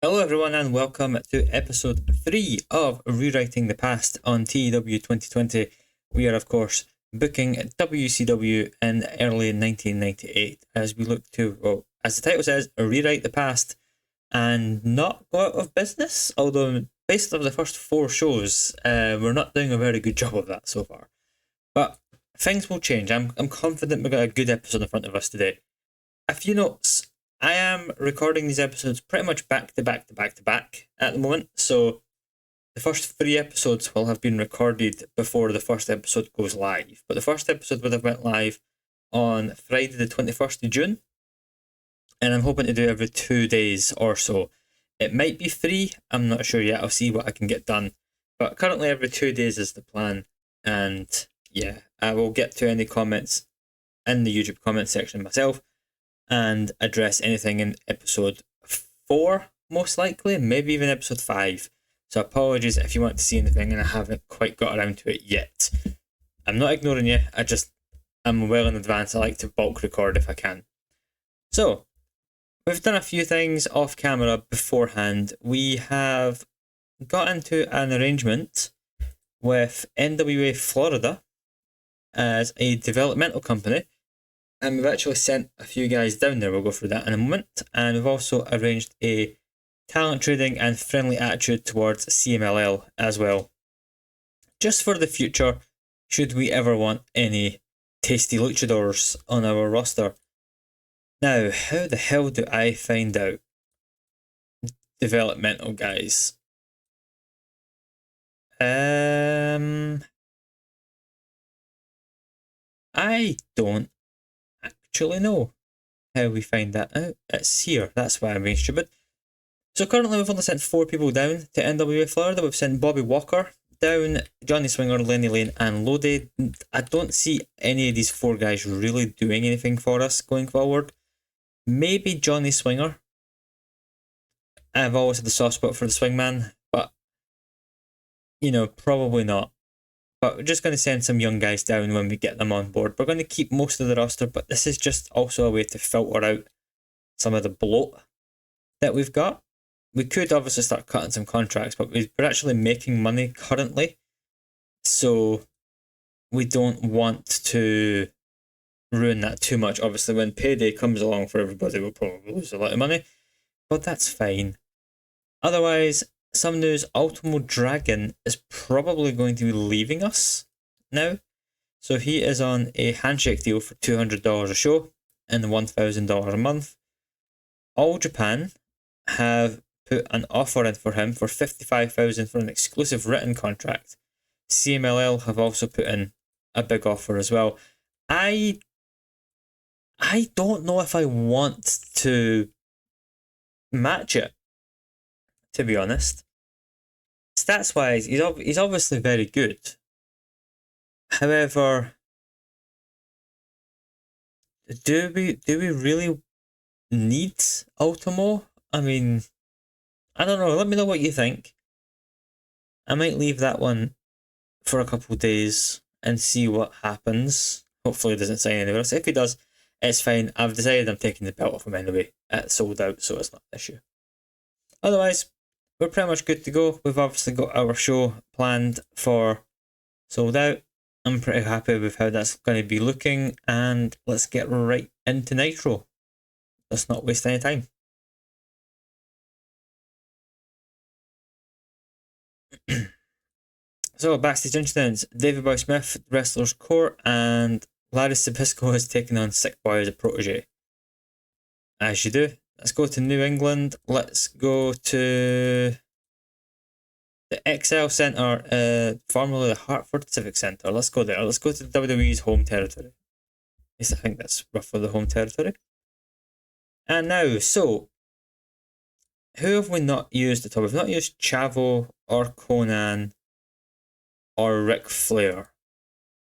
Hello everyone and welcome to episode 3 of Rewriting the Past on TEW 2020. We are of course booking WCW in early 1998 as we look to, well, as the title says, rewrite the past and not go out of business, although based on the first 4 shows, we're not doing a very good job of that so far. But things will change. I'm confident we've got a good episode in front of us today. A few notes. I am recording these episodes pretty much back to back at the moment, so the first 3 episodes will have been recorded before the first episode goes live. But the first episode would have went live on Friday the 21st of June, and I'm hoping to do every 2 days or so. It might be 3, I'm not sure yet, I'll see what I can get done. But currently every 2 days is the plan, and yeah, I will get to any comments in the YouTube comment section myself and address anything in episode 4, most likely, maybe even episode 5. So apologies if you want to see anything and I haven't quite got around to it yet. I'm not ignoring you, I'm well in advance. I like to bulk record if I can. So, we've done a few things off camera beforehand. We have got into an arrangement with NWA Florida as a developmental company, and we've actually sent a few guys down there. We'll go through that in a moment. And we've also arranged a talent trading and friendly attitude towards CMLL as well, just for the future, should we ever want any tasty luchadors on our roster. Now, how the hell do I find out developmental guys? I don't actually know how we find that out. It's here, that's why I'm being stupid. So currently we've only sent 4 people down to NWA Florida. We've sent Bobby Walker down, Johnny Swinger, Lenny Lane and Lodi. I don't see any of these 4 guys really doing anything for us going forward. Maybe Johnny Swinger. I've always had a soft spot for the Swingman, but probably not. But we're just going to send some young guys down when we get them on board. We're going to keep most of the roster, but this is just also a way to filter out some of the bloat that we've got. We could obviously start cutting some contracts, but we're actually making money currently. So we don't want to ruin that too much. Obviously, when payday comes along for everybody, we'll probably lose a lot of money, but that's fine. Otherwise, some news, Ultimo Dragon is probably going to be leaving us now. So he is on a handshake deal for $200 a show and $1,000 a month. All Japan have put an offer in for him for $55,000 for an exclusive written contract. CMLL have also put in a big offer as well. I don't know if I want to match it, to be honest. Stats wise, he's obviously very good. However, do we really need Ultimo? I mean, I don't know. Let me know what you think. I might leave that one for a couple of days and see what happens. Hopefully, he doesn't sign anywhere else. If he does, it's fine. I've decided I'm taking the belt off him anyway. It's sold out, so it's not an issue. Otherwise, we're pretty much good to go. We've obviously got our show planned for Sold Out. I'm pretty happy with how that's going to be looking, and let's get right into Nitro. Let's not waste any time. So, backstage incidents. David Boy Smith, Wrestler's Court, and Larry Zbyszko is taking on Sick Boy as a protege. As you do. Let's go to New England. Let's go to the XL Centre, formerly the Hartford Civic Centre. Let's go there. Let's go to WWE's home territory. At least I think that's roughly the home territory. And now, so, who have we not used at all? We've not used Chavo or Conan or Ric Flair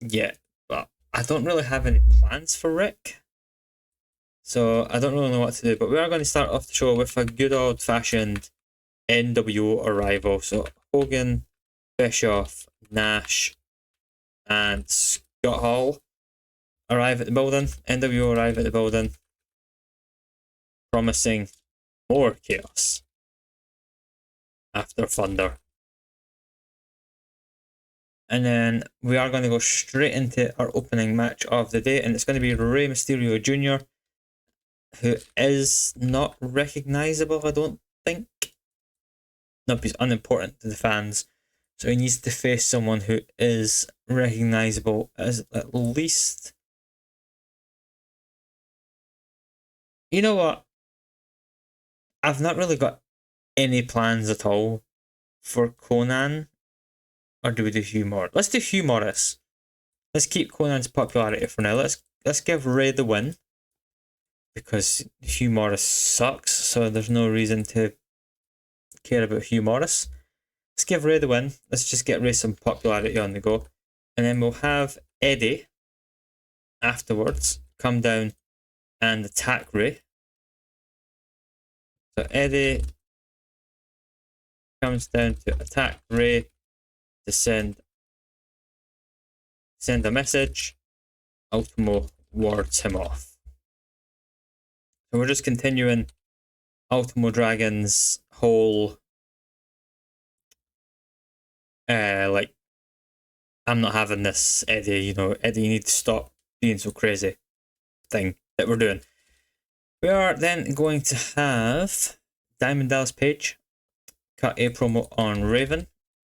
yet, but I don't really have any plans for Rick. So I don't really know what to do, but we are going to start off the show with a good old-fashioned NWO arrival. So Hogan, Bischoff, Nash, and Scott Hall arrive at the building. NWO arrive at the building, promising more chaos. after Thunder. And then we are going to go straight into our opening match of the day, and it's going to be Rey Mysterio Jr., who is not recognizable, I don't think. No, he's unimportant to the fans. So he needs to face someone who is recognizable as at least. You know what? I've not really got any plans at all for Conan. Or do we do Hugh Morris? Let's do Hugh Morris. Let's keep Conan's popularity for now. Let's give Ray the win. Because Hugh Morris sucks, so there's no reason to care about Hugh Morris. Let's give Ray the win. Let's just get Ray some popularity on the go. And then we'll have Eddie afterwards come down and attack Ray. So Eddie comes down to attack Ray to send a message. Ultimo wards him off. So we're just continuing Ultimo Dragon's whole like, I'm not having this, Eddie, Eddie, you need to stop being so crazy thing that we're doing. We are then going to have Diamond Dallas Page cut a promo on Raven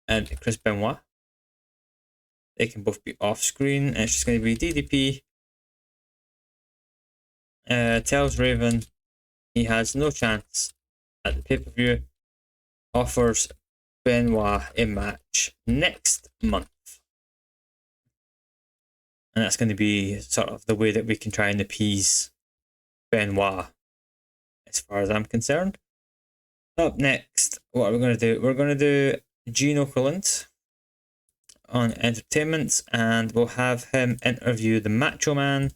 and Chris Benoit. They can both be off screen, and it's just going to be DDP tells Raven he has no chance at the pay-per-view, offers Benoit a match next month. And that's going to be sort of the way that we can try and appease Benoit, as far as I'm concerned. Up next, what are we going to do? We're going to do Gene Okerlund on Entertainment, and we'll have him interview the Macho Man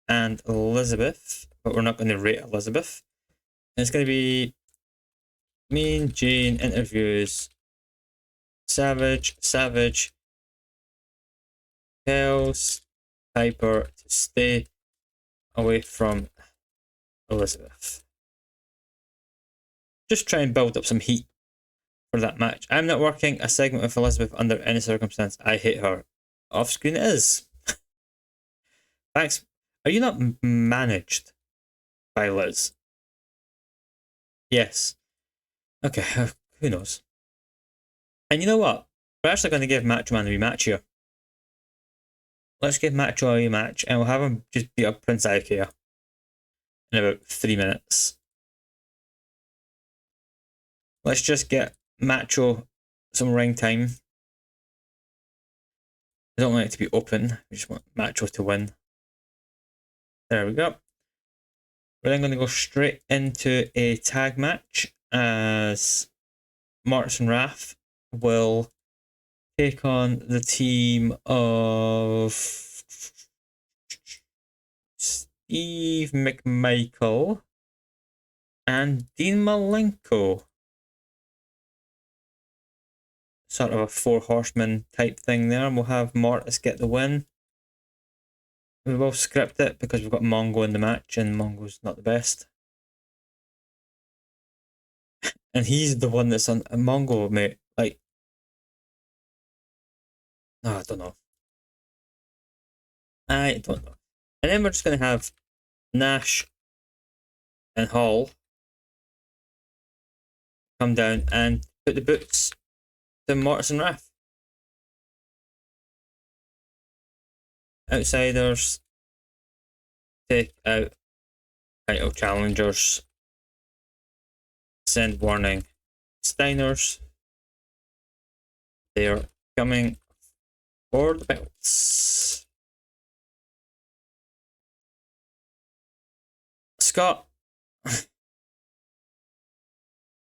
and Elizabeth, but we're not going to rate Elizabeth. And it's going to be Mean Gene interviews Savage. Savage tells Piper to stay away from Elizabeth. Just try and build up some heat for that match. I'm not working a segment with Elizabeth under any circumstance. I hate her. Off screen it is. Thanks. Are you not managed by Liz? Yes. Okay, who knows? And you know what? We're actually going to give Macho Man a rematch here. Let's give Macho a rematch, and we'll have him just beat up Prince Ikea in about 3 minutes. Let's just get Macho some ring time. I don't want it to be open. We just want Macho to win. There we go. We're then going to go straight into a tag match as Martis and Raph will take on the team of Steve McMichael and Dean Malenko. Sort of a 4 horsemen type thing there, and we'll have Martis get the win. We will script it because we've got Mongo in the match, and Mongo's not the best. And he's the one that's on Mongo, mate. Like, I don't know. I don't know. And then we're just going to have Nash and Hall come down and put the boots to Martis and Raph. Outsiders take out title challengers. Send warning. Steiners. They are coming for the belts. Scott.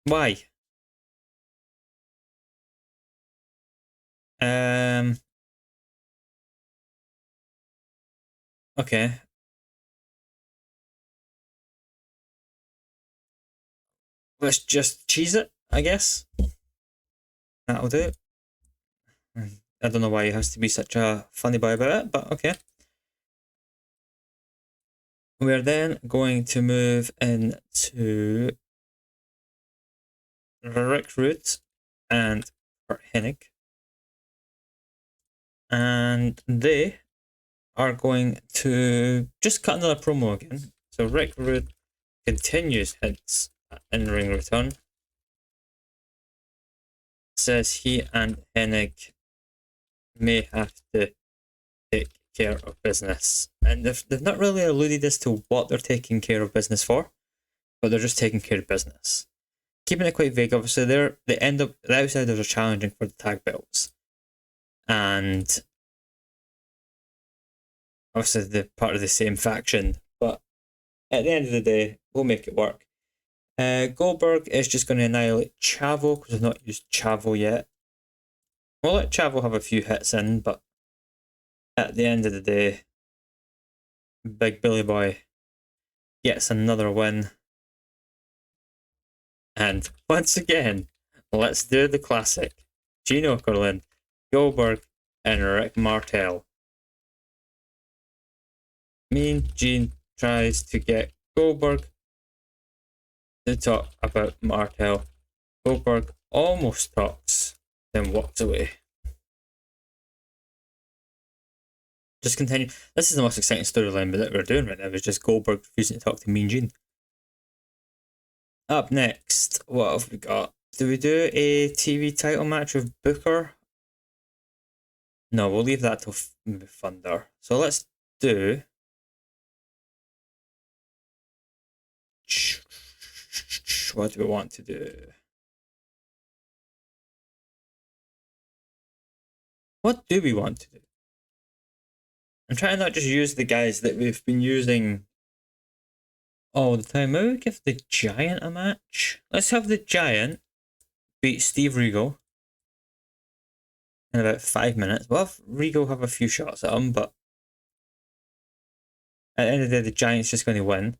Why? Okay. Let's just cheese it, I guess. That'll do. I don't know why he has to be such a funny boy about it, but okay. We're then going to move into Rick Rude and Hennig. And they are going to just cut another promo again. So Rick Rude continues hints at in-ring return. Says he and Hennig may have to take care of business. And they've not really alluded as to what they're taking care of business for, but they're just taking care of business. Keeping it quite vague, obviously, the outsiders are challenging for the tag belts. And obviously they're part of the same faction, but at the end of the day, we'll make it work. Goldberg is just going to annihilate Chavo because we've not used Chavo yet. We'll let Chavo have a few hits in, but at the end of the day, Big Billy Boy gets another win. And once again, let's do the classic. Gene Okerlund, Goldberg, and Rick Martel. Mean Gene tries to get Goldberg to talk about Martel. Goldberg almost talks, then walks away. Just continue. This is the most exciting storyline that we're doing right now. It's just Goldberg refusing to talk to Mean Gene. Up next, what have we got? Do we do a TV title match with Booker? No, we'll leave that till Thunder. So let's do... What do we want to do? What do we want to do? I'm trying to not just use the guys that we've been using all the time. Maybe we give the Giant a match. Let's have the Giant beat Steve Regal in about 5 minutes. We'll have Regal have a few shots at him, but at the end of the day, the Giant's just going to win.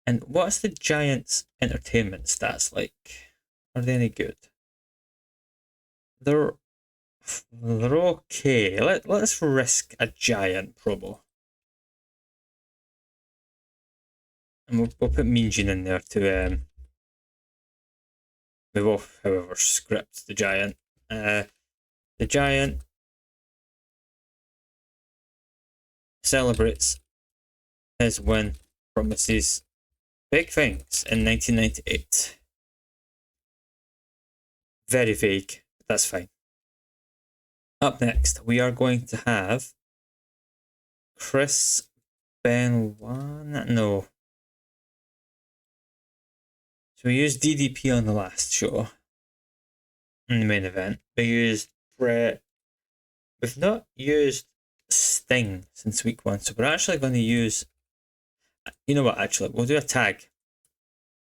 And what's the Giants' entertainment stats like? Are they any good? They're okay. Let's risk a Giant promo. And we'll put Mean Gene in there to we will, however, script the Giant. The Giant celebrates his win, promises big things in 1998. Very vague, but that's fine. Up next, we are going to have Chris Benoit. No. So we used DDP on the last show. In the main event. We used Brett. We've not used Sting since week 1. So we're actually going to use... You know what, actually? We'll do a tag.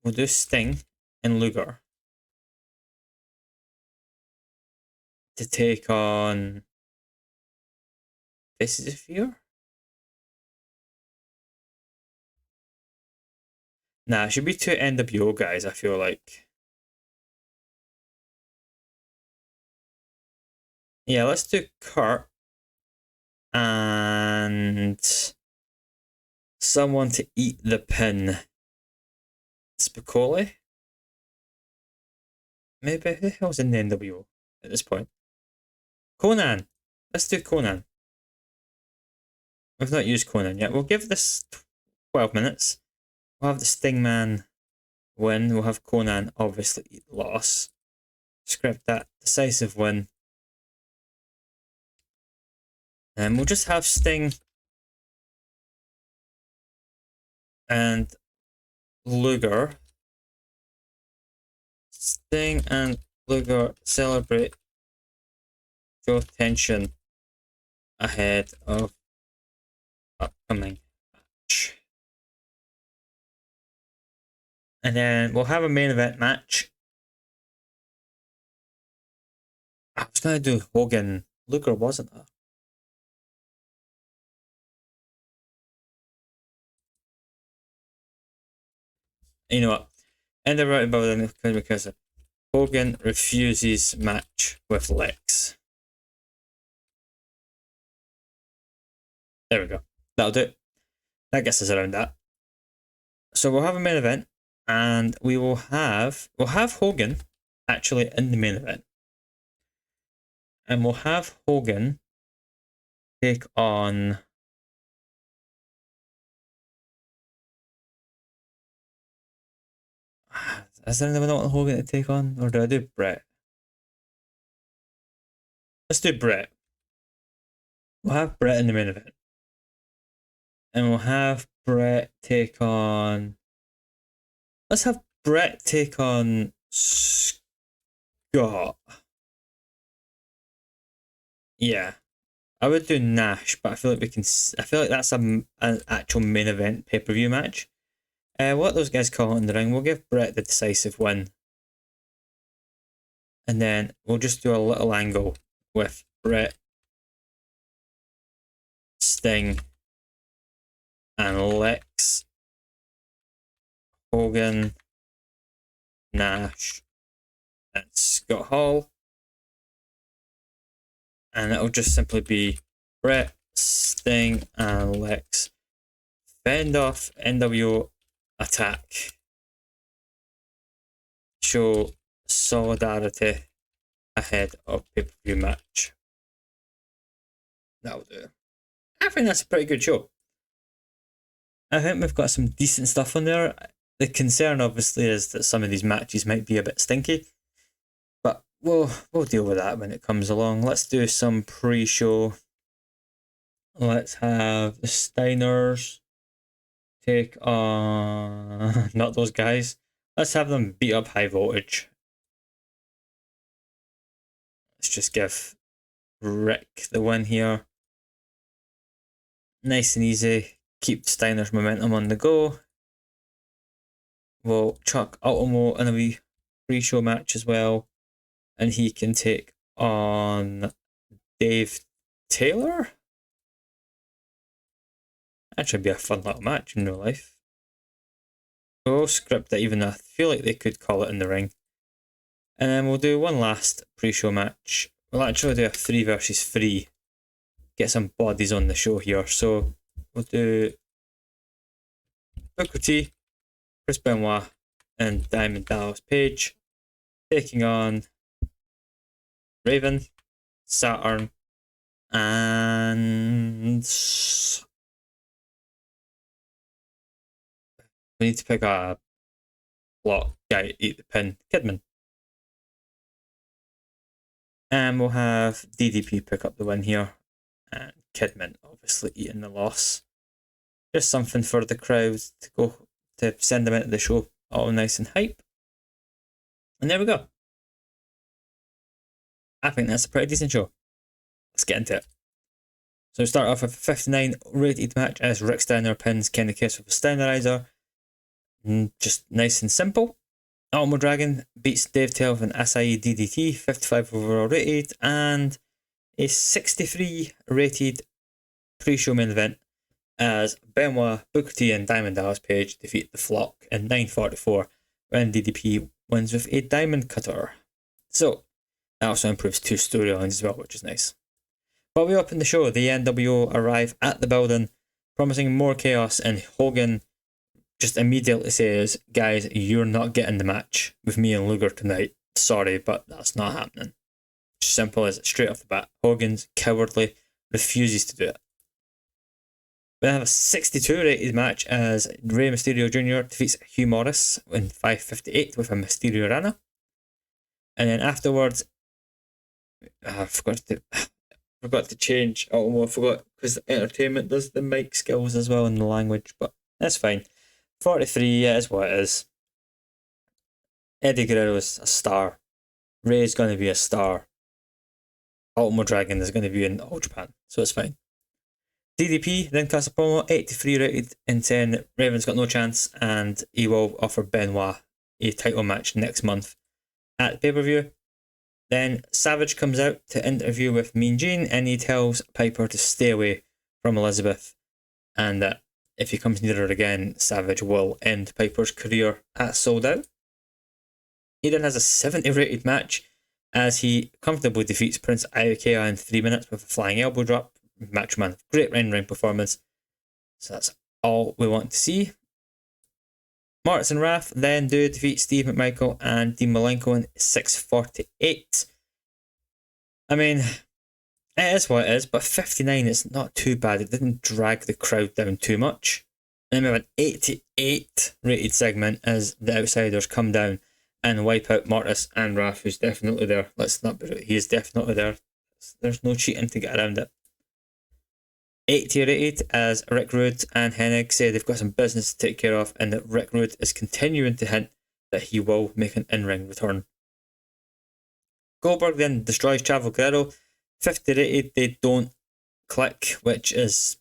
We'll do Sting and Luger to take on Faces of Fear? Nah, it should be 2 NWO guys, I feel like. Yeah, let's do Kurt and someone to eat the pin. Spicoli? Maybe, who the hell's in the NWO at this point? Conan! Let's do Conan. We've not used Conan yet. We'll give this 12 minutes. We'll have the Stingman win. We'll have Conan obviously eat loss. Script that decisive win. And we'll just have Sting and Luger. Sting and Luger celebrate Joe tension ahead of upcoming match. And then we'll have a main event match. I was going to do Hogan. Luger wasn't it? You know what? End the right about because Hogan refuses match with Lex. There we go. That'll do it. That gets us around that. So we'll have a main event, and we'll have Hogan actually in the main event. And we'll have Hogan take on... Is there anyone I want Hogan to take on? Or do I do Brett? Let's do Brett. We'll have Brett in the main event. And we'll have Brett take on... Let's have Brett take on Scott. Yeah. I would do Nash, but I feel like we can... I feel like that's an actual main event pay-per-view match. What those guys call it in the ring, we'll give Brett the decisive win. And then we'll just do a little angle with Brett, Sting, and Lex, Hogan, Nash, and Scott Hall. And it'll just simply be Brett, Sting, and Lex fend off NWO Attack. Show solidarity ahead of pay-per-view match. That'll do. I think that's a pretty good show. I think we've got some decent stuff on there. The concern obviously is that some of these matches might be a bit stinky, but we'll deal with that when it comes along. Let's do some pre-show. Let's have the Steiners take on... not those guys. Let's have them beat up High Voltage. Let's just give Rick the win here. Nice and easy. Keep Steiner's momentum on the go. We'll chuck Ultimo in a wee pre-show match as well. And he can take on Dave Taylor. That should be a fun little match in real life. We'll script it, even though I feel like they could call it in the ring. And then we'll do one last pre-show match. We'll actually do a 3 versus 3. Get some bodies on the show here. So we'll do Booker T, Chris Benoit, and Diamond Dallas Page taking on Raven, Saturn, and we need to pick a block guy to eat the pin, Kidman. And we'll have DDP pick up the win here, and Kidman obviously eating the loss. Just something for the crowd to go to send them into the show all nice and hype. And there we go. I think that's a pretty decent show. Let's get into it. So we start off with a 59 rated match as Rick Steiner pins Kenny Kiss with a Steinerizer. Just nice and simple. Ultimo Dragon beats Dave Taylor with an Acai DDT, 55 overall rated, and a 63 rated pre-show main event as Benoit, Booker T, and Diamond Dallas Page defeat the Flock in 9:44 when DDP wins with a Diamond Cutter. So that also improves 2 storylines as well, which is nice. But we open the show, the NWO arrive at the building, promising more chaos, and Hogan just immediately says, guys, you're not getting the match with me and Luger tonight. Sorry, but that's not happening. Simple as it, straight off the bat. Hogan's cowardly, refuses to do it. We have a 62 rated match as Rey Mysterio Jr. defeats Hugh Morris in 5:58 with a Mysterio Rana. And then afterwards, I forgot to change. Oh, I forgot, because Entertainment does the mic skills as well in the language, but that's fine. 43, yeah, is what it is. Eddie Guerrero is a star. Ray's going to be a star. Ultimo Dragon is going to be in All Japan, so it's fine. DDP then cuts a promo, 83 rated, and saying Raven's got no chance, and he will offer Benoit a title match next month at pay-per-view. Then Savage comes out to interview with Mean Gene, and he tells Piper to stay away from Elizabeth, and that if he comes near her again, Savage will end Piper's career at Sold Out. He then has a 70 rated match as he comfortably defeats Prince Iaukea in 3 minutes with a flying elbow drop. Macho Man, great ring performance. So that's all we want to see. Martins and Raph then do defeat Steve McMichael and Dean Malenko in 6:48. I mean, it is what it is, but 59 is not too bad. It didn't drag the crowd down too much. And then we have an 88 rated segment as the Outsiders come down and wipe out Mortis and Raph, who's definitely there. Let's not be rude. He is definitely there. There's no cheating to get around it. 80 rated as Rick Rude and Hennig say they've got some business to take care of, and that Rick Rude is continuing to hint that he will make an in-ring return. Goldberg then destroys Chavo Guerrero. 50 rated, they don't click, which is,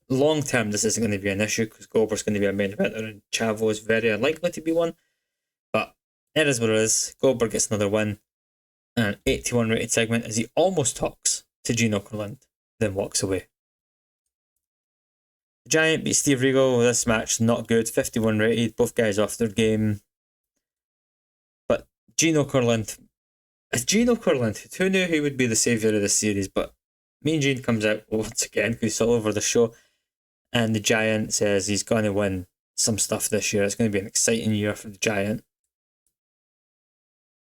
long term this isn't going to be an issue because Goldberg's going to be a main eventer and Chavo is very unlikely to be one. But it is what it is. Goldberg gets another win. And an 81 rated segment as he almost talks to Gene Okerlund, then walks away. The Giant beats Steve Regal. This match not good. 51 rated. Both guys off their game. But Gene Okerlund, who knew he would be the saviour of this series? But Mean Gene comes out once again because he's all over the show. And the Giant says he's going to win some stuff this year. It's going to be an exciting year for the Giant.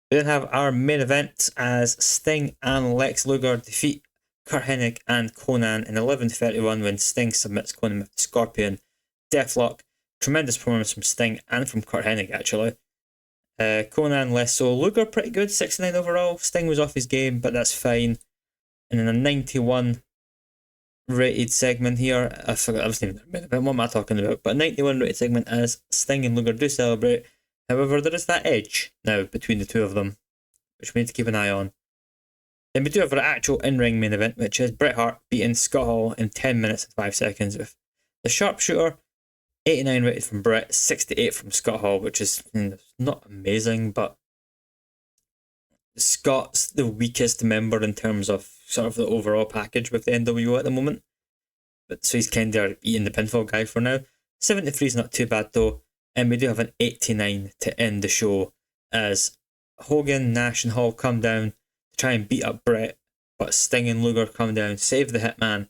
We then have our main event as Sting and Lex Luger defeat Curt Hennig and Conan in 11:31 when Sting submits Conan with the Scorpion Deathlock. Tremendous performance from Sting and from Curt Hennig, actually. Conan less so. Luger pretty good, 69 overall. Sting was off his game, but that's fine. And in a 91 rated segment here, I forgot, I wasn't even there. What am I talking about? But a 91 rated segment as Sting and Luger do celebrate. However, there is that edge now between the two of them, which we need to keep an eye on. Then we do have our actual in-ring main event, which is Bret Hart beating Scott Hall in 10 minutes and 5 seconds with the Sharpshooter. 89 rated from Bret, 68 from Scott Hall, which is not amazing, but Scott's the weakest member in terms of sort of the overall package with the NWO at the moment. But so he's kind of eating the pinfall guy for now. 73 is not too bad though. And we do have an 89 to end the show as Hogan, Nash and Hall come down to try and beat up Bret, but Sting and Luger come down, save the Hitman.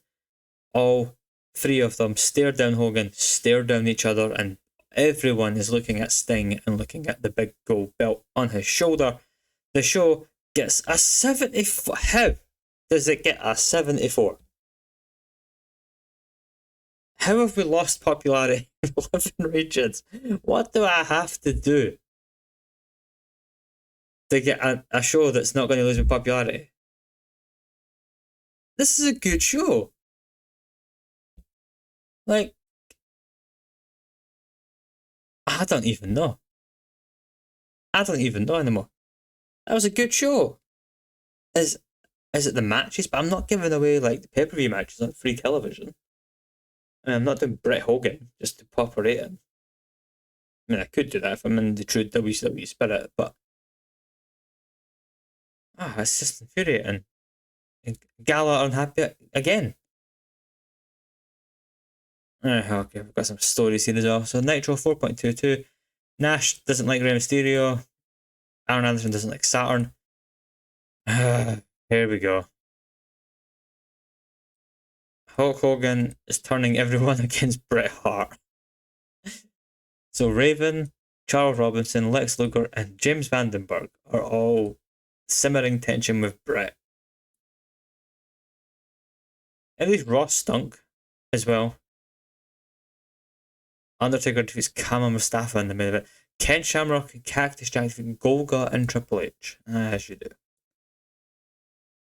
All three of them stare down Hogan, stare down each other, and everyone is looking at Sting and looking at the big gold belt on his shoulder. The show gets a 74. How does it get a 74? How have we lost popularity in 11 regions? What do I have to do to get a show that's not going to lose in popularity? This is a good show. Like, I don't even know. I don't even know anymore. That was a good show. Is it the matches? But I'm not giving away like the pay-per-view matches on free television. I mean, I'm not doing Bret Hogan just to pop a rating. I mean, I could do that if I'm in the true WCW spirit, but it's just infuriating. Gala unhappy again. Okay, we've got some stories here as well. So Nitro 4.22. Nash doesn't like Rey Mysterio. Aaron Anderson doesn't like Saturn. Here we go. Hulk Hogan is turning everyone against Bret Hart. So Raven, Charles Robinson, Lex Luger, and James Vandenberg are all simmering tension with Bret. At least Ross stunk as well. Undertaker defeats Kama Mustafa in the main event. Ken Shamrock and Cactus Jack defeat Golga and Triple H. As you do.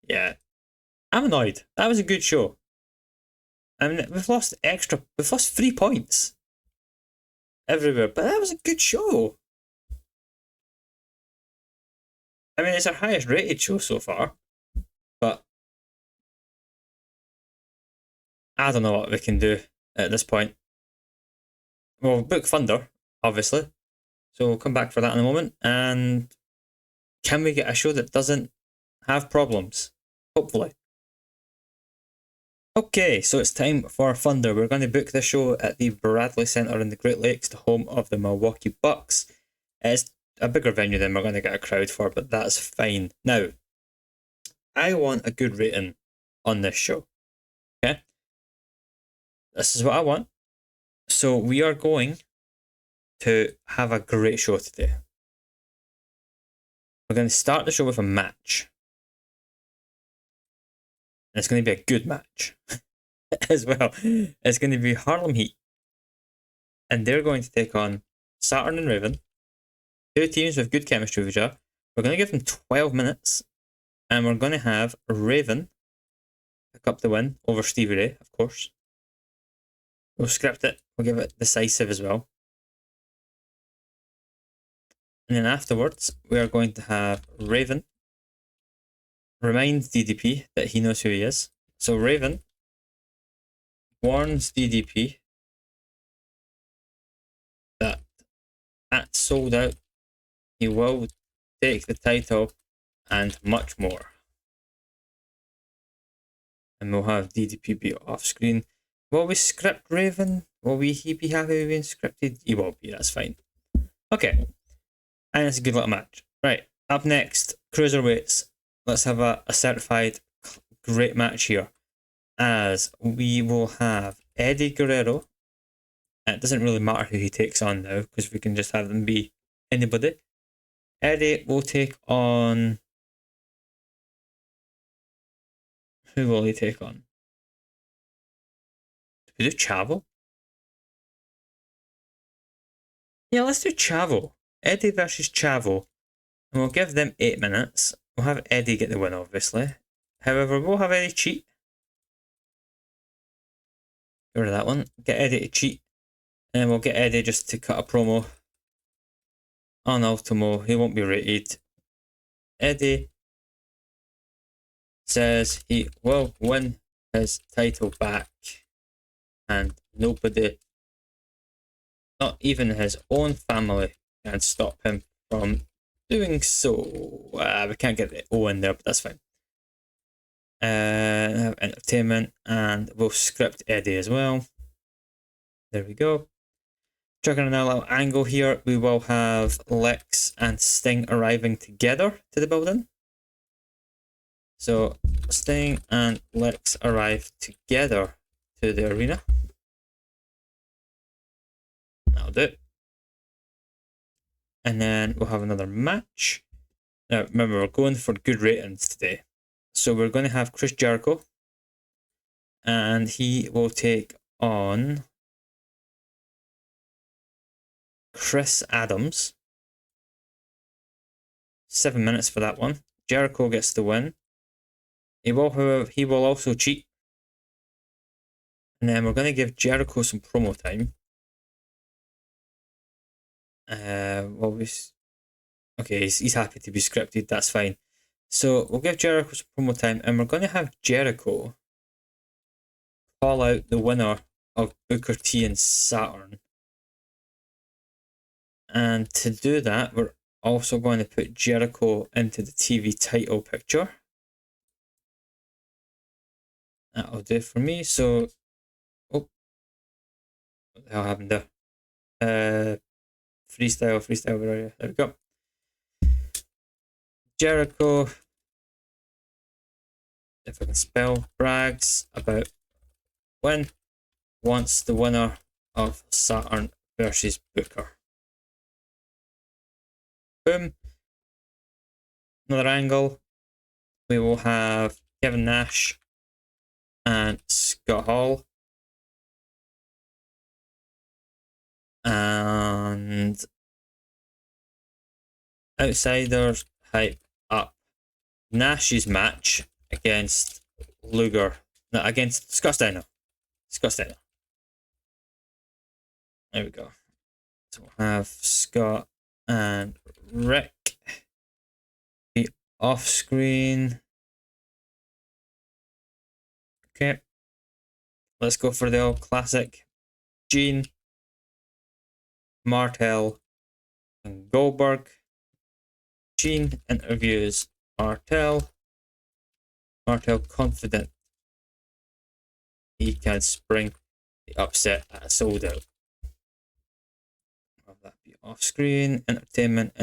Yeah. I'm annoyed. That was a good show. I mean, we've lost 3 points everywhere, but that was a good show. I mean, it's our highest rated show so far, but I don't know what we can do at this point. We'll book Thunder, obviously, so we'll come back for that in a moment. And can we get a show that doesn't have problems? Hopefully. Okay, so it's time for Thunder. We're going to book this show at the Bradley Center in the Great Lakes, the home of the Milwaukee Bucks. It's a bigger venue than we're going to get a crowd for, but that's fine. Now, I want a good rating on this show. Okay? This is what I want. So we are going to have a great show today. We're going to start the show with a match. it's going to be a good match as well. It's going to be Harlem Heat. And they're going to take on Saturn and Raven. Two teams with good chemistry with each other. We're going to give them 12 minutes. And we're going to have Raven pick up the win over Stevie Ray, of course. We'll script it. We'll give it decisive as well. And then afterwards, we are going to have Raven remind DDP that he knows who he is. So Raven warns DDP that at Sold Out, he will take the title and much more. And we'll have DDP be off screen. Will we script Raven? Will he be happy with being scripted? He will be, that's fine. Okay. And it's a good little match. Right, up next, Cruiserweights. Let's have a certified great match here. As we will have Eddie Guerrero. It doesn't really matter who he takes on now, because we can just have them be anybody. Eddie will take on... Who will he take on? Do we do Chavo? Yeah, let's do Chavo. Eddie versus Chavo. And we'll give them 8 minutes. We'll have Eddie get the win, obviously. However, we'll have Eddie cheat. Get rid of that one. Get Eddie to cheat. And we'll get Eddie just to cut a promo on Ultimo. He won't be rated. Eddie says he will win his title back. And nobody, not even his own family, can stop him from doing so. We can't get the O in there, but that's fine. Have entertainment, and we'll script Eddie as well. There we go. Chucking another little angle here, we will have Lex and Sting arriving together to the building. So Sting and Lex arrive together to the arena. That'll do it. And then we'll have another match. Now remember, we're going for good ratings today. So we're going to have Chris Jericho. And he will take on Chris Adams. 7 minutes for that one. Jericho gets the win. He will also cheat. And then we're going to give Jericho some promo time. Okay, he's happy to be scripted, that's fine. So we'll give Jericho some promo time, and we're going to have Jericho call out the winner of Booker T and Saturn. And to do that, we're also going to put Jericho into the TV title picture. That'll do it for me. So, oh, what the hell happened there? Freestyle, where are you? There we go. Jericho, if I can spell, brags about when wants the winner of Saturn versus Booker. Boom. Another angle. We will have Kevin Nash and Scott Hall. And Outsiders hype up Nash's match against against Scott Steiner. There we go. So we'll have Scott and Rick be off screen. Okay. Let's go for the old classic. Gene, Martel, and Goldberg. Gene interviews Martel. Martel confident he can spring the upset at Sold Out. Have that be off screen. Entertainment.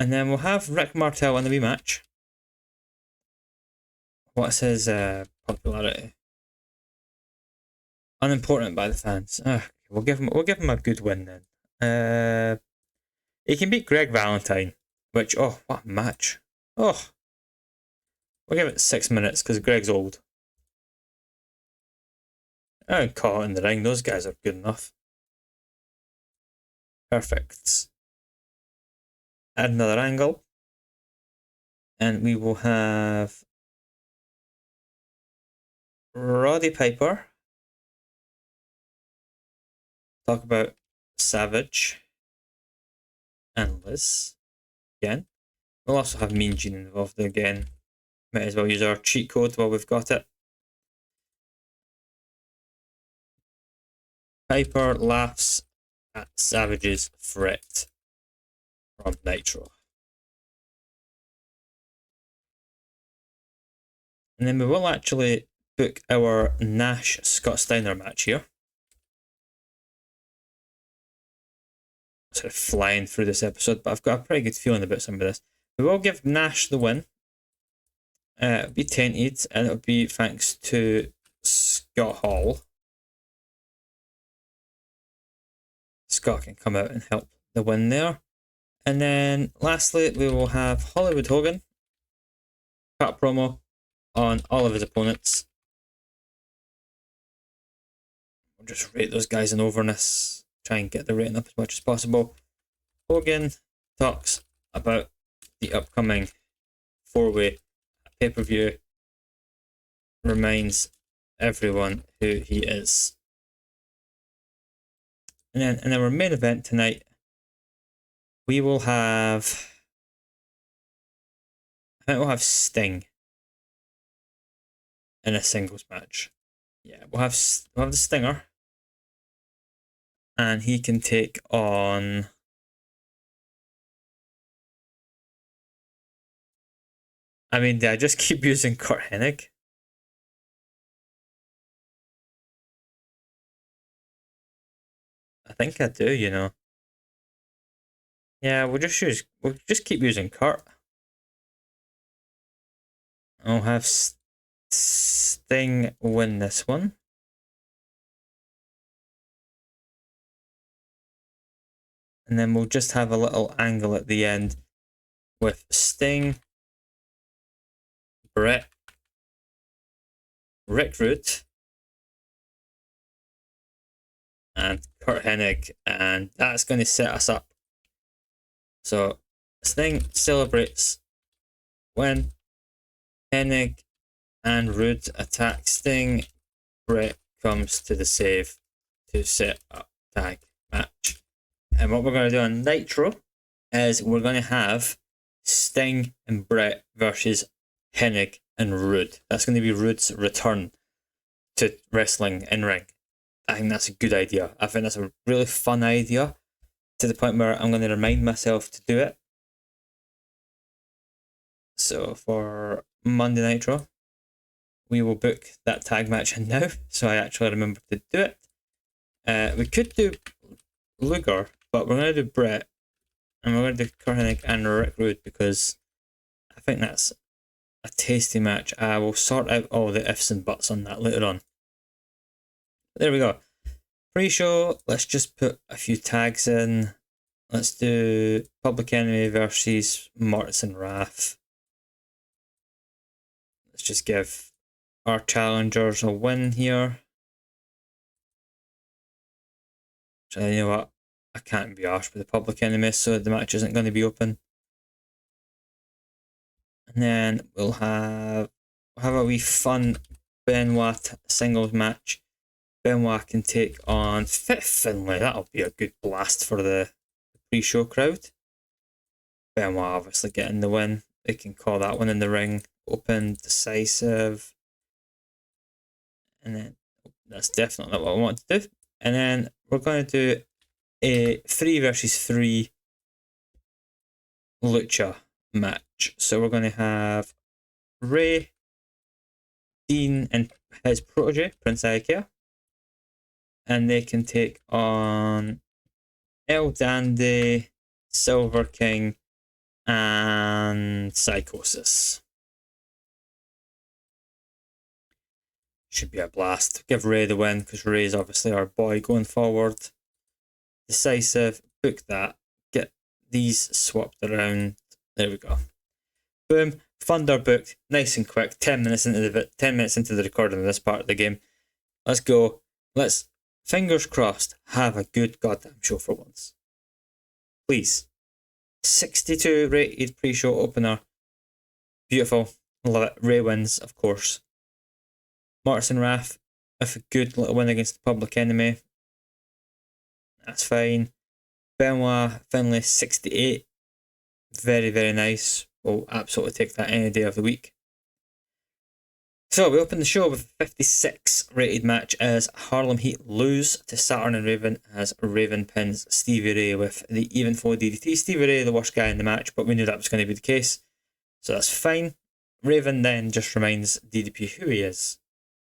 And then we'll have Rick Martel in the rematch. What's his popularity? Unimportant by the fans. We'll give him a good win then. He can beat Greg Valentine, which, oh, what a match. Oh, We'll give it 6 minutes because Greg's old. I'd call it in the ring. Those guys are good enough. Perfect. Add another angle. And we will have Roddy Piper. Talk about Savage and Liz again. We'll also have Mean Gene involved again. Might as well use our cheat code while we've got it. Piper laughs at Savage's threat from Nitro. And then we will actually book our Nash Scott Steiner match here. Sort of flying through this episode, but I've got a pretty good feeling about some of this. We will give Nash the win. It'll be tainted, and it'll be thanks to Scott Hall. Scott can come out and help the win there. And then lastly, we will have Hollywood Hogan cut promo on all of his opponents. We'll just rate those guys in overness. Try and get the rating up as much as possible. Hogan talks about the upcoming 4-way pay-per-view. Reminds everyone who he is. And then in our main event tonight, we will have... I think we'll have Sting in a singles match. Yeah, we'll have the Stinger. And he can take on... I mean, did I just keep using Curt Hennig? I think I do, you know. Yeah, we'll just keep using Curt. I'll have Sting win this one. And then we'll just have a little angle at the end with Sting, Brett, Rick Rude, and Curt Hennig, and that's going to set us up. So Sting celebrates when Hennig and Rude attack Sting. Brett comes to the save to set up tag match. And what we're going to do on Nitro is we're going to have Sting and Brett versus Hennig and Rude. That's going to be Rude's return to wrestling in ring. I think that's a good idea. I think that's a really fun idea, to the point where I'm going to remind myself to do it. So for Monday Nitro, we will book that tag match in now, so I actually remember to do it. We could do Luger, but we're going to do Brett, and we're going to do Curt Hennig and Rick Rude, because I think that's a tasty match. I will sort out all the ifs and buts on that later on. There we go. Pre-show, let's just put a few tags in. Let's do Public Enemy versus Morrison Wrath. Let's just give our challengers a win here. So you know what? I can't be arsed with the Public Enemy, so the match isn't going to be open. And then we'll have a wee fun Benoit singles match. Benoit can take on Fit Finlay. That'll be a good blast for the pre-show crowd. Benoit obviously getting the win. They can call that one in the ring. Open, decisive. And then that's definitely not what I want to do. And then we're going to do a 3 versus 3 lucha match. So we're going to have Ray, Dean, and his protege, Prince Ikea. And they can take on El Dandy, Silver King, and Psychosis. Should be a blast. Give Ray the win, because Ray's obviously our boy going forward. Decisive, book that. Get these swapped around. There we go. Boom. Thunder booked, nice and quick. 10 minutes into the recording of this part of the game. Let's go. Let's, fingers crossed, have a good goddamn show for once. Please. 62 rated pre-show opener. Beautiful. Love it. Ray wins, of course. Martin Raff with a good little win against the Public Enemy. That's fine. Benoit Finlay 68. Very, very nice. We'll absolutely take that any day of the week. So we open the show with a 56 rated match as Harlem Heat lose to Saturn and Raven as Raven pins Stevie Ray with the even flow DDT. Stevie Ray, the worst guy in the match, but we knew that was going to be the case. So that's fine. Raven then just reminds DDP who he is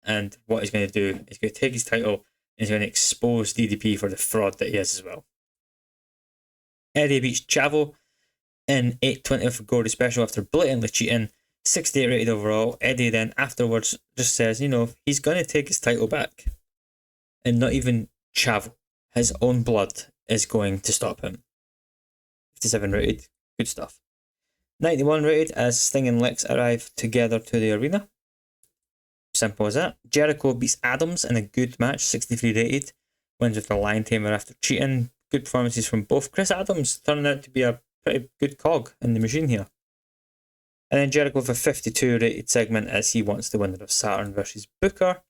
and what he's going to do. He's going to take his title and he's going to expose DDP for the fraud that he is as well. Eddie beats Chavo in 8:20 of a Gory special after blatantly cheating. 68 rated overall. Eddie then afterwards just says, he's going to take his title back. And not even Chavo, his own blood, is going to stop him. 57 rated. Good stuff. 91 rated as Sting and Lex arrive together to the arena. Simple as that. Jericho beats Adams in a good match. 63 rated. Wins with the Lion Tamer after cheating. Good performances from both. Chris Adams turning out to be a pretty good cog in the machine here. And then Jericho with a 52 rated segment as he wants the winner of Saturn versus Booker.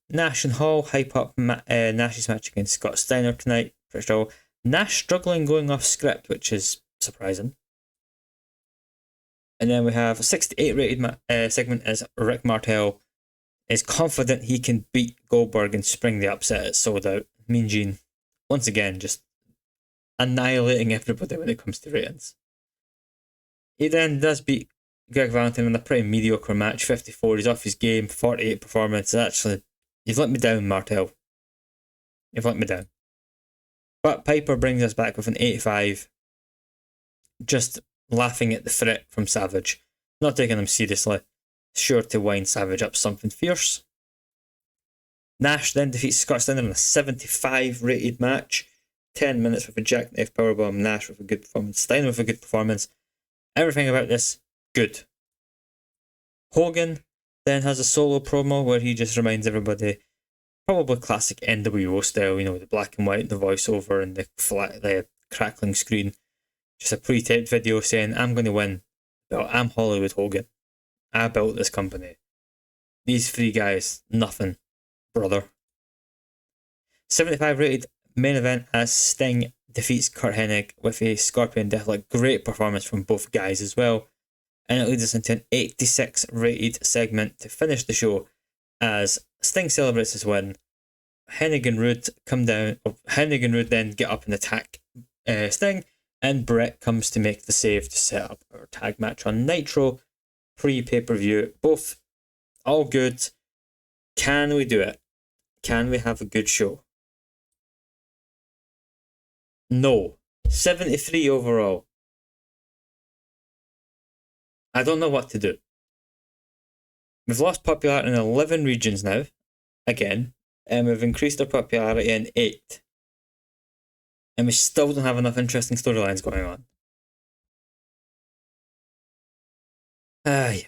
Nash and Hall hype up Nash's match against Scott Steiner tonight. Pretty sure Nash struggling going off script, which is surprising. And then we have a 68 rated segment as Rick Martel is confident he can beat Goldberg and spring the upset at Sold Out. Mean Gene, once again, just annihilating everybody when it comes to ratings. He then does beat Greg Valentine in a pretty mediocre match. 54, he's off his game. 48 performance. Actually, you've let me down, Martel. You've let me down. But Piper brings us back with an 85. Just laughing at the threat from Savage. Not taking him seriously. Sure to wind Savage up something fierce. Nash then defeats Scott Steiner in a 75 rated match. 10 minutes with a jackknife powerbomb. Nash with a good performance. Steiner with a good performance. Everything about this, good. Hogan then has a solo promo where he just reminds everybody, probably classic NWO style, the black and white, the voiceover and the crackling screen. Just a pre-taped video saying, I'm going to win. I'm Hollywood Hogan. I built this company. These three guys, nothing, brother. 75 rated main event as Sting defeats Kurt Hennig with a Scorpion Deathlock. Great performance from both guys as well. And it leads us into an 86 rated segment to finish the show as Sting celebrates his win. Hennig and Rude come down. Hennig and Rude then get up and attack Sting. And Brett comes to make the save to set up our tag match on Nitro pre-pay-per-view. Both all good. Can we do it? Can we have a good show? No. 73 overall. I don't know what to do. We've lost popularity in 11 regions now. Again. And we've increased our popularity in 8. And we still don't have enough interesting storylines going on. I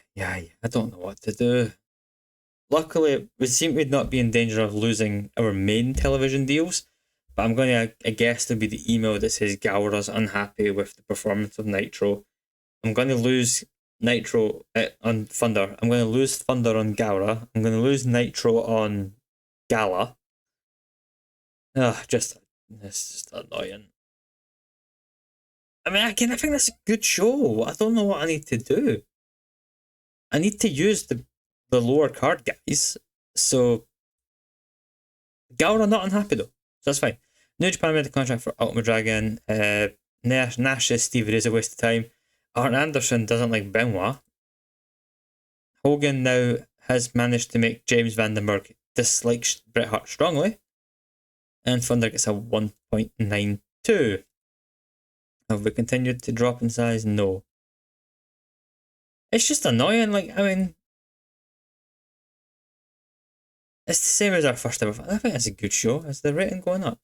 don't know what to do. Luckily, we seem to not be in danger of losing our main television deals. But I'm going to guess there'll be the email that says Gowra's unhappy with the performance of Nitro. I'm going to lose Nitro on Thunder. I'm going to lose Thunder on Gowra. I'm going to lose Nitro on Gala. It's just annoying. I mean, I think that's a good show. I don't know what I need to do. I need to use the lower card guys. So, Gowra not unhappy though. So that's fine. New Japan made the contract for Ultimate Dragon. Nash says Stevie is a waste of time. Arn Anderson doesn't like Benoit. Hogan now has managed to make James Vandenberg dislike Bret Hart strongly. And Thunder gets a 1.92. Have we continued to drop in size? No. It's just annoying. It's the same as our first ever. I think it's a good show. Is the rating going up?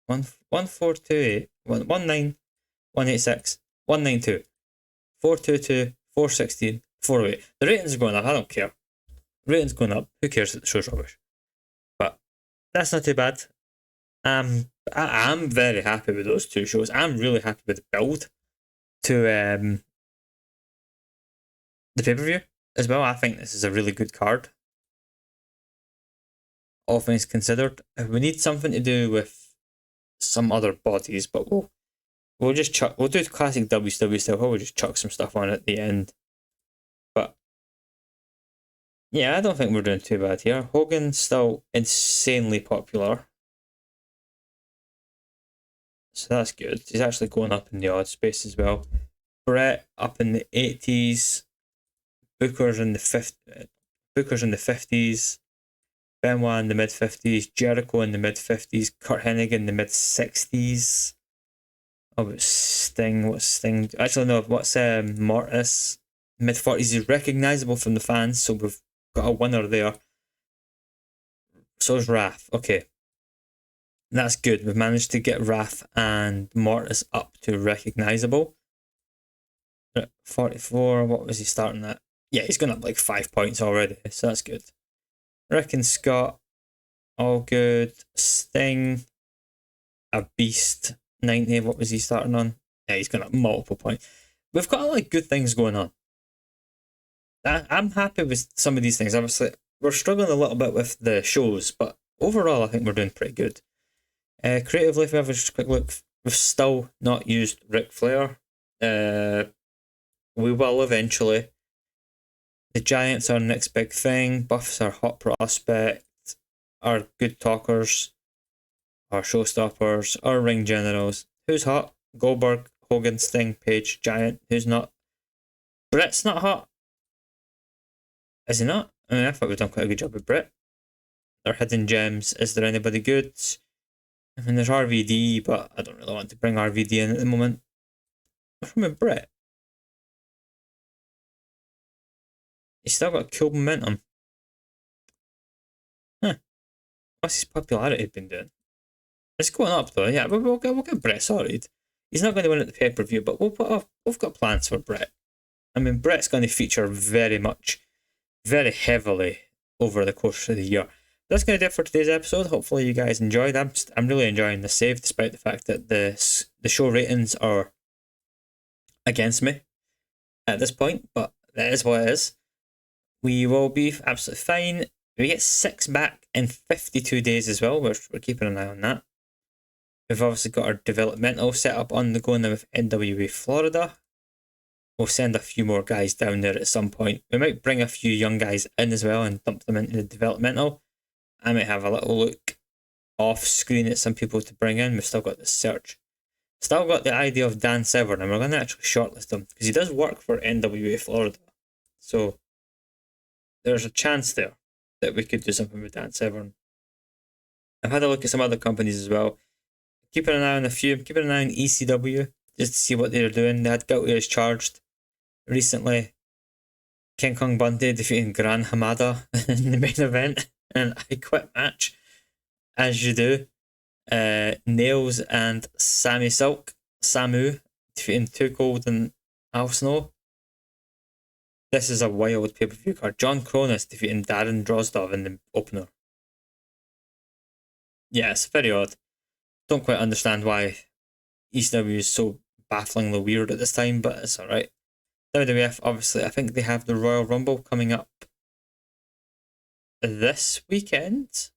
1428, 19, 186, 192, 422, 416, 408. The ratings are going up. I don't care. Ratings going up. Who cares that the show's rubbish? But that's not too bad. I'm very happy with those two shows. I'm really happy with the build to the pay-per-view as well. I think this is a really good card, all things considered. We need something to do with some other bodies, but we'll just chuck. We'll do classic WCW stuff. We'll just chuck some stuff on at the end. But yeah, I don't think we're doing too bad here. Hogan's still insanely popular, so that's good. He's actually going up in the odd space as well. Brett up in the 80s. Booker's in the 50s. Benoit in the mid 50s. Jericho in the mid 50s. Kurt Hennig in the mid 60s. Oh, but Sting. What's Sting? Actually, no. What's Mortis? Mid 40s. He's recognisable from the fans, so we've got a winner there. So is Wrath. Okay. That's good. We've managed to get Wrath and Mortis up to recognisable. 44. What was he starting at? Yeah, he's gone up like 5 points already, so that's good. Rick and Scott, all good. Sting, a beast. 90. What was he starting on? Yeah, he's gone up multiple points. We've got a lot of good things going on. I'm happy with some of these things. Obviously, we're struggling a little bit with the shows, but overall, I think we're doing pretty good. Creatively, if we have just a quick look, we've still not used Ric Flair. We will eventually. The Giants are the next big thing. Buffs are hot prospect. Our good talkers. Our showstoppers. Our ring generals. Who's hot? Goldberg, Hogan, Sting, Page, Giant. Who's not? Brett's not hot. Is he not? I mean, I thought we've done quite a good job with Brett. Our hidden gems. Is there anybody good? I mean, there's RVD, but I don't really want to bring RVD in at the moment. What's wrong with Brett? He's still got cool momentum. Huh. What's his popularity been doing? It's going up though, yeah. We'll get Brett sorted. He's not going to win at the pay-per-view, but we've got plans for Brett. I mean, Brett's going to feature very heavily over the course of the year. That's going to do it for today's episode. Hopefully you guys enjoyed. I'm really enjoying the save, despite the fact that the show ratings are against me at this point, but that is what it is. We will be absolutely fine. We get 6 back in 52 days as well. We're keeping an eye on that. We've obviously got our developmental set up on the go now with NWA Florida. We'll send a few more guys down there at some point. We might bring a few young guys in as well and dump them into the developmental. I might have a little look off screen at some people to bring in. We've still got the search. Still got the idea of Dan Severn, and we're going to actually shortlist him because he does work for NWA Florida. So there's a chance there that we could do something with Dan Severn. I've had a look at some other companies as well. Keeping an eye on a few. Keeping an eye on ECW just to see what they're doing. They had Guilty as Charged recently. King Kong Bundy defeating Gran Hamada in the main event in an I Quit match, as you do. Nails and Samu defeating Too Cold and Al Snow. This is a wild pay-per-view card. John Cronus defeating Darren Drozdov in the opener. Yeah, it's very odd. Don't quite understand why ECW is so bafflingly weird at this time, but it's alright. WWF, obviously, I think they have the Royal Rumble coming up this weekend.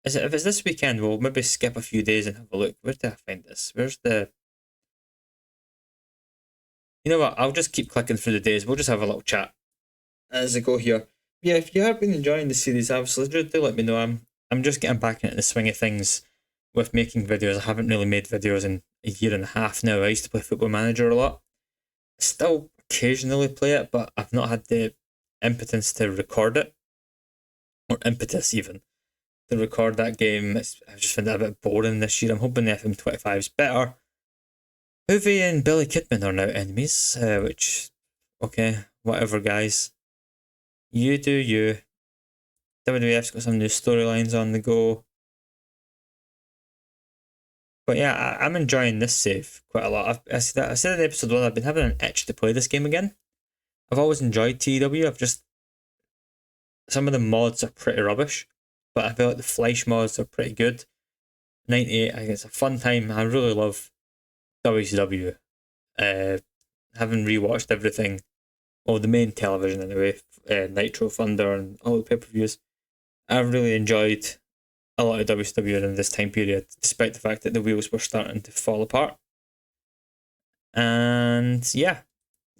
If it's this weekend, we'll maybe skip a few days and have a look. Where did I find this? Where's the... You know what? I'll just keep clicking through the days. We'll just have a little chat as I go here. Yeah, if you have been enjoying the series, obviously, do let me know. I'm just getting back into the swing of things with making videos. I haven't really made videos in a year and a half now. I used to play Football Manager a lot. I still occasionally play it, but I've not had the impotence to record it. Or impetus, even. To record that game. I've just found it a bit boring this year. I'm hoping the FM25 is better. Hoovy and Billy Kidman are now enemies, which, okay, whatever, guys. You do you. WWF's got some new storylines on the go. But yeah, I'm enjoying this save quite a lot. I said in episode 1, I've been having an itch to play this game again. I've always enjoyed TEW. Some of the mods are pretty rubbish, but I feel like the Fleisch mods are pretty good. 98, I think it's a fun time. I really love WCW. Having rewatched everything, the main television anyway, Nitro, Thunder, and all the pay-per-views, I've really enjoyed a lot of WCW in this time period, despite the fact that the wheels were starting to fall apart. And yeah,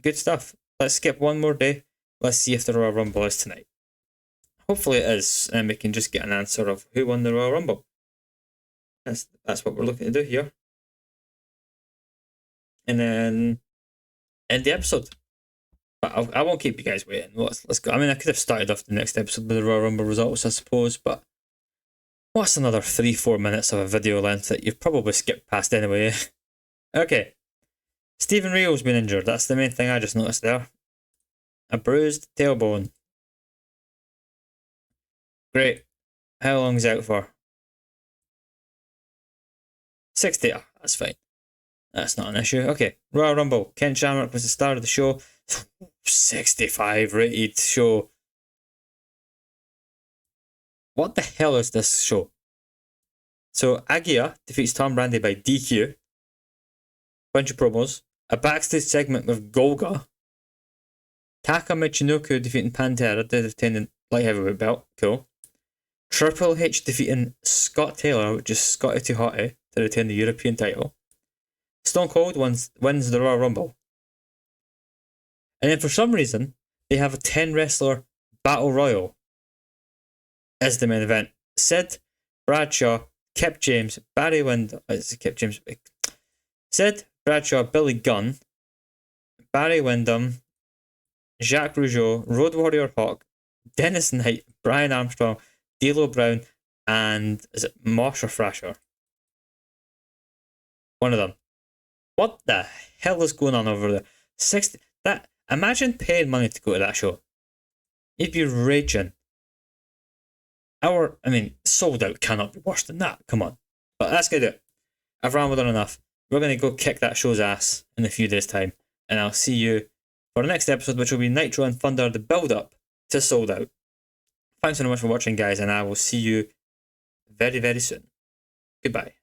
good stuff. Let's skip one more day. Let's see if the Royal Rumble is tonight. Hopefully it is, and we can just get an answer of who won the Royal Rumble. That's what we're looking to do here. And then end the episode. But I won't keep you guys waiting. Let's go. I mean, I could have started off the next episode with the Royal Rumble results, I suppose, but what's another 3-4 minutes of a video length that you've probably skipped past anyway? Okay. Stephen Rio's been injured. That's the main thing I just noticed there. A bruised tailbone. Great. How long is he out for? 60. Oh, that's fine. That's not an issue. Okay. Royal Rumble. Ken Shamrock was the star of the show. 65 rated show. What the hell is this show? So, Agia defeats Tom Brandi by DQ. Bunch of promos. A backstage segment with Golga. Taka Michinoku defeating Pantera to retain the light heavyweight belt. Cool. Triple H defeating Scott Taylor, which is Scotty 2 Hotty, to retain the European title. Stone Cold wins the Royal Rumble. And then for some reason, they have a 10 wrestler battle royal as the main event. Sid, Bradshaw, Kip James, Barry Windham. Sid, Bradshaw, Billy Gunn, Barry Windham, Jacques Rougeau, Road Warrior Hawk, Dennis Knight, Brian Armstrong, D'Lo Brown, and is it Mosh or Thrasher? One of them. What the hell is going on over there? 60. Imagine paying money to go to that show. You'd be raging. Sold out cannot be worse than that. Come on. But that's going to do it. I've rambled on enough. We're going to go kick that show's ass in a few days' time. And I'll see you for the next episode, which will be Nitro and Thunder, the build-up to Sold Out. Thanks so much for watching, guys, and I will see you very, very soon. Goodbye.